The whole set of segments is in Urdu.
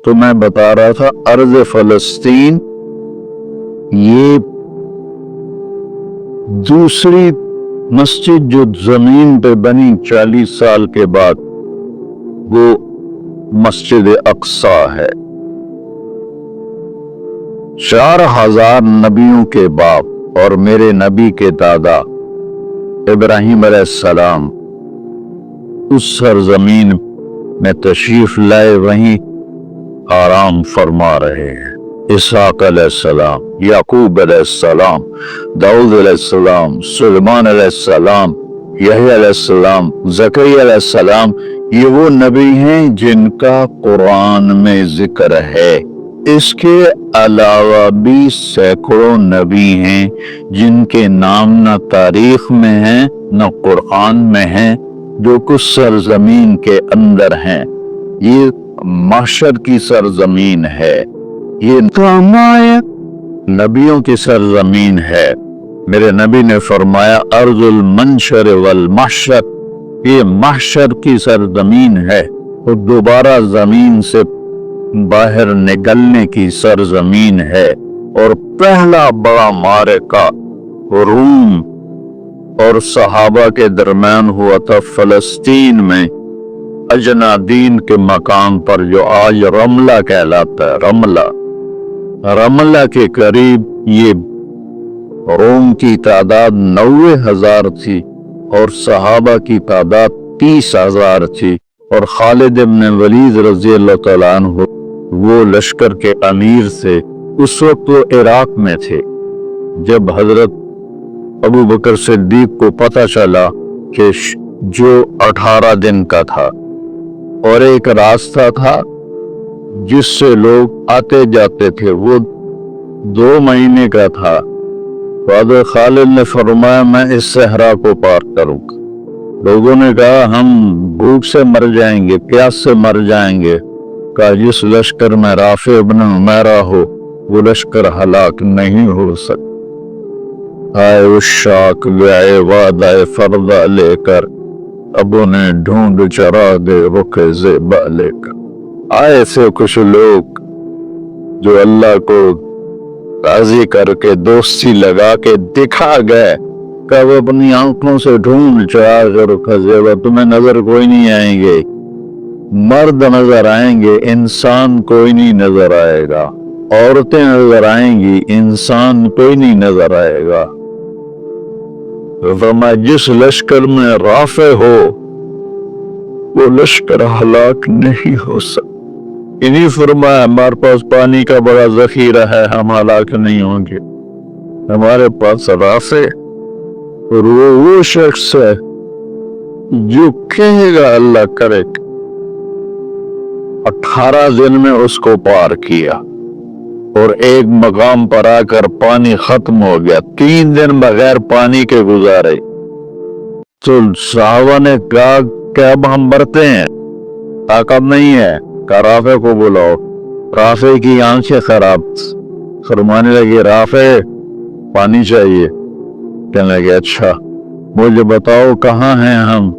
تو میں بتا رہا تھا ارض فلسطین یہ دوسری مسجد جو زمین پہ بنی 40 سال کے بعد، وہ مسجد اقصی ہے۔ 4000 نبیوں کے باپ اور میرے نبی کے دادا ابراہیم علیہ السلام اس سرزمین میں تشریف لائے، وہیں آرام فرما رہے ہیں۔ اسحاق علیہ السلام، یعقوب علیہ السلام، داؤد علیہ السلام، سلیمان علیہ السلام، یحییٰ علیہ السلام، زکریا علیہ السلام، یہ وہ نبی ہیں جن کا قرآن میں ذکر ہے۔ اس کے علاوہ بھی سینکڑوں نبی ہیں جن کے نام نہ تاریخ میں ہیں نہ قرآن میں ہیں، جو کچھ سرزمین کے اندر ہیں۔ یہ محشر کی سرزمین ہے، یہ نبیوں کی سرزمین ہے۔ میرے نبی نے فرمایا ارض المنشر والمحشر، یہ محشر کی سرزمین ہے اور دوبارہ زمین سے باہر نکلنے کی سرزمین ہے۔ اور پہلا بڑا معرکہ روم اور صحابہ کے درمیان ہوا تھا فلسطین میں، اجنادین کے مقام پر، جو آج رملہ کہلاتا ہے۔ رملہ کے قریب یہ روم کی تعداد 90,000 تھی اور صحابہ کی تعداد 30,000 تھی، اور خالد بن ولید رضی اللہ تعالیٰ عنہ وہ لشکر کے امیر تھے۔ اس وقت وہ عراق میں تھے جب حضرت ابو بکر صدیق کو پتہ چلا کہ جو 18 دن کا تھا اور ایک راستہ تھا جس سے لوگ آتے جاتے تھے، وہ 2 مہینے کا تھا، حضرت خالد نے فرمایا میں اس صحرا کو پار کروں گا۔ لوگوں نے کہا ہم بھوک سے مر جائیں گے، پیاس سے مر جائیں گے۔ کہا جس لشکر میں رافع بن عمیرہ ہو وہ لشکر ہلاک نہیں ہو سکتا۔ آئے اشاق لائے وعدہ فردہ لے کر، ابو نے ڈھونڈ چراغ رخ زیبا لے کر۔ آئے سے کچھ لوگ جو اللہ کو راضی کر کے دوستی لگا کے دکھا گئے کہ وہ اپنی آنکھوں سے ڈھونڈ چراغ رخ زیبا، تمہیں نظر کوئی نہیں آئیں گے، مرد نظر آئیں گے، انسان کوئی نہیں نظر آئے گا، عورتیں نظر آئیں گی، انسان کوئی نہیں نظر آئے گا۔ فرمایا جس لشکر میں رافع ہو وہ لشکر ہلاک نہیں ہو سکتا۔ انہی فرمایا ہمارے پاس پانی کا بڑا ذخیرہ ہے، ہم ہلاک نہیں ہوں گے، ہمارے پاس رافع اور وہ شخص ہے جو کہے گا اللہ کرے۔ 18 دن میں اس کو پار کیا اور ایک مقام پر آ کر پانی ختم ہو گیا، 3 دن بغیر پانی کے گزارے۔ تو صحابہ نے کہا کہ اب ہم مرتے ہیں، طاقت نہیں ہے، کہ رافع کو بلاؤ۔ رافع کی آنکھیں خراب، فرمانے لگے رافع پانی چاہیے۔ کہنے لگے اچھا مجھے بتاؤ کہاں ہیں ہم،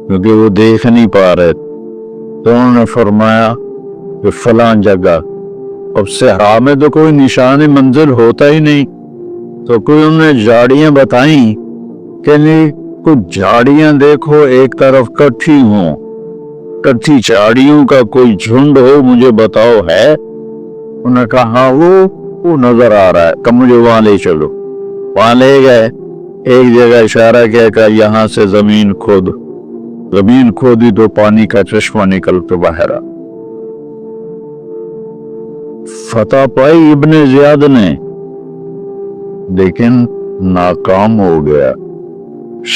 کیونکہ وہ دیکھ نہیں پا رہے۔ تو انہوں نے فرمایا کہ فلاں جگہ۔ اب صحرا میں تو کوئی نشان منزل ہوتا ہی نہیں، تو کوئی انہوں نے جھاڑیاں بتائیں کہ نہیں، کچھ جھاڑیاں دیکھو ایک طرف کٹھی ہوں، کٹھی جھاڑیوں کا کوئی جھنڈ ہو، مجھے بتاؤ ہے؟ انہوں نے کہا ہاں وہ نظر آ رہا ہے، کہ مجھے وہاں لے چلو۔ وہاں لے گئے، ایک جگہ اشارہ کیا کہ یہاں سے زمین کھودی تو پانی کا چشمہ نکل کے باہر آ۔ فتح پائی ابن زیاد نے، لیکن ناکام ہو گیا۔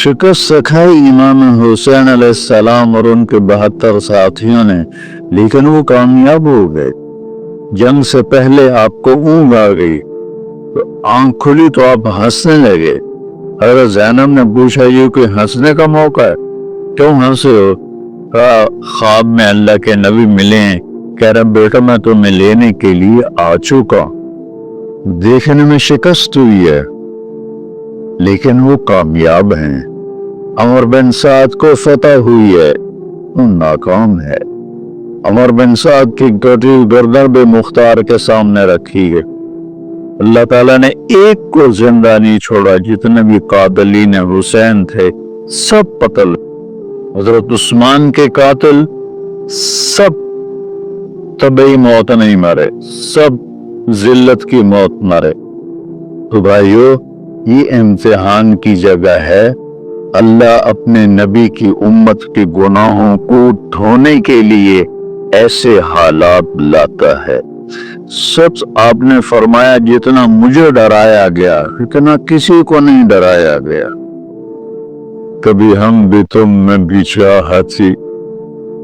شکست کھائی امام حسین علیہ السلام اور ان کے 72 ساتھیوں نے، لیکن وہ کامیاب ہو گئے۔ جنگ سے پہلے آپ کو اونگ آ گئی، تو آنکھ کھلی تو آپ ہنسنے لگے۔ حضرت زینب نے پوچھا یہ کوئی ہنسنے کا موقع ہے، کیوں ہنسے ہو؟ کہا خواب میں اللہ کے نبی ملے ہیں، کہہ رہا بیٹا میں تمہیں لینے کے لیے آ چکا۔ دیکھنے میں شکست ہوئی ہے لیکن وہ کامیاب ہیں۔ عمر بن سعد کو فتح ہوئی ہے، وہ ناکام ہے۔ عمر بن سعد کی کٹی گردن بے مختار کے سامنے رکھی گئی. اللہ تعالیٰ نے ایک کو زندہ نہیں چھوڑا. جتنے بھی قاتلین حسین تھے سب قتل. حضرت عثمان کے قاتل سب طبعی موت نہیں مرے, سب ذلت کی موت مرے. تو بھائیو, یہ امتحان کی جگہ ہے. اللہ اپنے نبی کی امت کے گناہوں کو دھونے کے لیے ایسے حالات لاتا ہے. سب آپ نے فرمایا جتنا مجھے ڈرایا گیا اتنا کسی کو نہیں ڈرایا گیا. کبھی ہم بھی تم میں بھی چاہتی,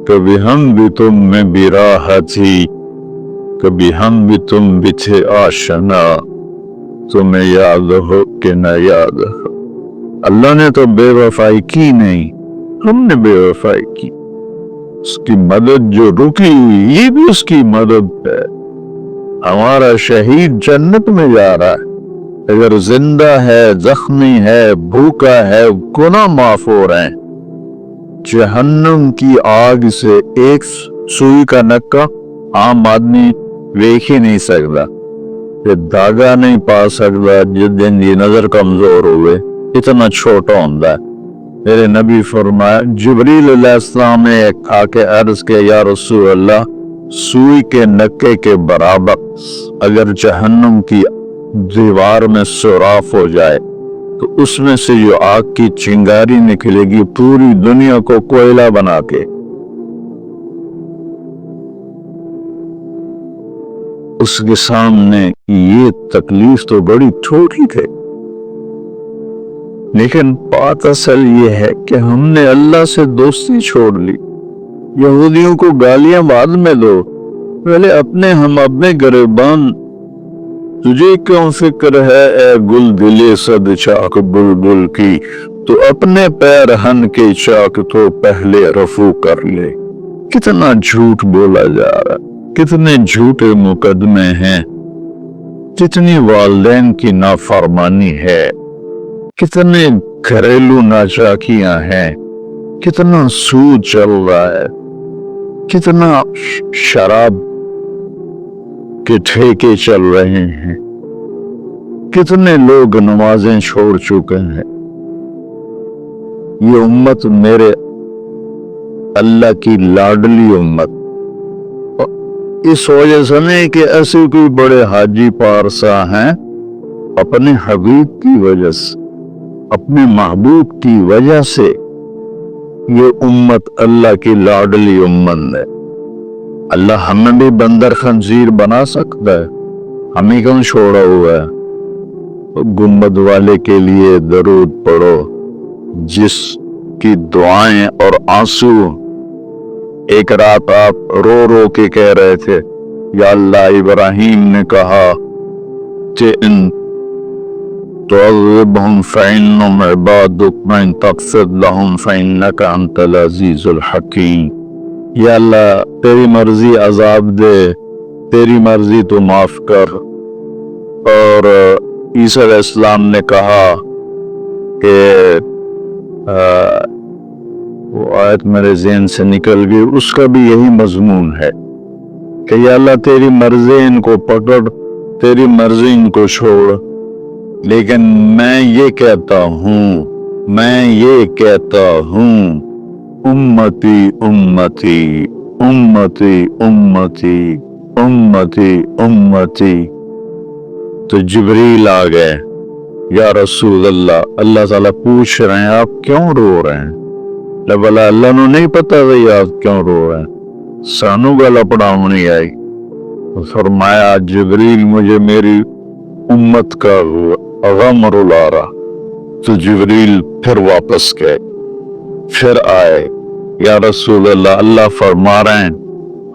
کبھی ہم بھی تم میں بھی راحتی, کبھی ہم بھی تم بھی تھے آشنا, تمہیں یاد ہو کہ نہ یاد ہو. اللہ نے تو بے وفائی کی نہیں, ہم نے بے وفائی کی. اس کی مدد جو رکی ہوئی یہ بھی اس کی مدد ہے. ہمارا شہید جنت میں جا رہا ہے, اگر زندہ ہے, زخمی ہے, بھوکا ہے, گناہ معاف ہو رہے ہیں. جہنم کی آگ سے ایک سوئی کا نکا عام آدمی دیکھ ہی نہیں سکتا, یہ دھاگا نہیں پا سکتا. جس دن یہ نظر کمزور ہوئے اتنا چھوٹا ہوتا ہے. میرے نبی فرمایا, جبریل علیہ السلام نے آ کے عرض کیا, یا رسول اللہ, سوئی کے نکے کے برابر اگر جہنم کی دیوار میں سوراخ ہو جائے تو اس میں سے جو آگ کی چنگاری نکلے گی پوری دنیا کو کوئلہ بنا کے. اس کے سامنے یہ تکلیف تو بڑی چھوٹی تھی. لیکن بات اصل یہ ہے کہ ہم نے اللہ سے دوستی چھوڑ لی. یہودیوں کو گالیاں بعد میں دو, پہلے ہم اپنے گریبان. تجھے کیوں فکر ہے اے گل دلے صد چاک بلبل کی, تو اپنے پیر ہن کے چاک تو پہلے رفو کر لے. کتنا جھوٹ بولا جا رہا, کتنے جھوٹے مقدمے ہیں, کتنی والدین کی نافرمانی ہے, کتنے گھریلو ناچاکیاں ہیں, کتنا سود چل رہا ہے, کتنا شراب کے ٹھیکے چل رہے ہیں, کتنے لوگ نمازیں چھوڑ چکے ہیں. یہ امت میرے اللہ کی لاڈلی امت, اس وجہ سے نہیں کہ ایسے کوئی بڑے حاجی پارسا ہیں, اپنے حبیب کی وجہ سے, اپنے محبوب کی وجہ سے یہ امت اللہ کی لاڈلی امت ہے. اللہ ہمیں بھی بندر خنزیر بنا سکتا ہے, ہمیں کیوں چھوڑا ہوا ہے. گنبد والے کے لیے درود پڑھو جس کی دعائیں اور آنسو. ایک رات آپ رو رو کے کہہ رہے تھے, یا اللہ, ابراہیم نے کہا کہ ان تعذبهم فإنهم عبادك وإن تغفر لهم فإنك أنت العزيز الحكيم. یا اللہ, تیری مرضی عذاب دے, تیری مرضی تو معاف کر. اور عیسیٰ علیہ السلام نے کہا کہ وہ آیت میرے ذہن سے نکل گئی, اس کا بھی یہی مضمون ہے کہ یا اللہ تیری مرضی ان کو پکڑ, تیری مرضی ان کو چھوڑ. لیکن میں یہ کہتا ہوں امتی امتی امتی امتی امتی امتی. تو جبریل آ گئے, یا رسول اللہ, اللہ تعالیٰ پوچھ رہے ہیں آپ کیوں رو رہے ہیں. بلا اللہ نو نہیں پتا بھئی آپ کیوں رو رہے ہیں, سانو گلا پڑھاونی آئی. فرمایا جبریل مجھے میری امت کا غم رلا رہا. تو جبریل پھر واپس گئے, پھر آئے, یا رسول اللہ, اللہ فرما رہے ہیں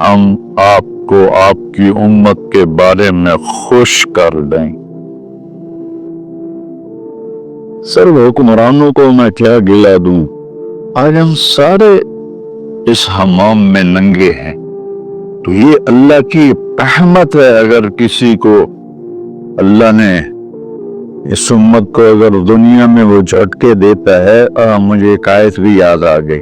ہم آپ کو آپ کی امت کے بارے میں خوش کر دیں. سر حکمرانوں کو میں کیا گلا دوں, آج ہم سارے اس حمام میں ننگے ہیں. تو یہ اللہ کی رحمت ہے. اگر کسی کو اللہ نے اس امت کو اگر دنیا میں وہ جھٹکے دیتا ہے. مجھے ایک آیت بھی یاد آ گئی,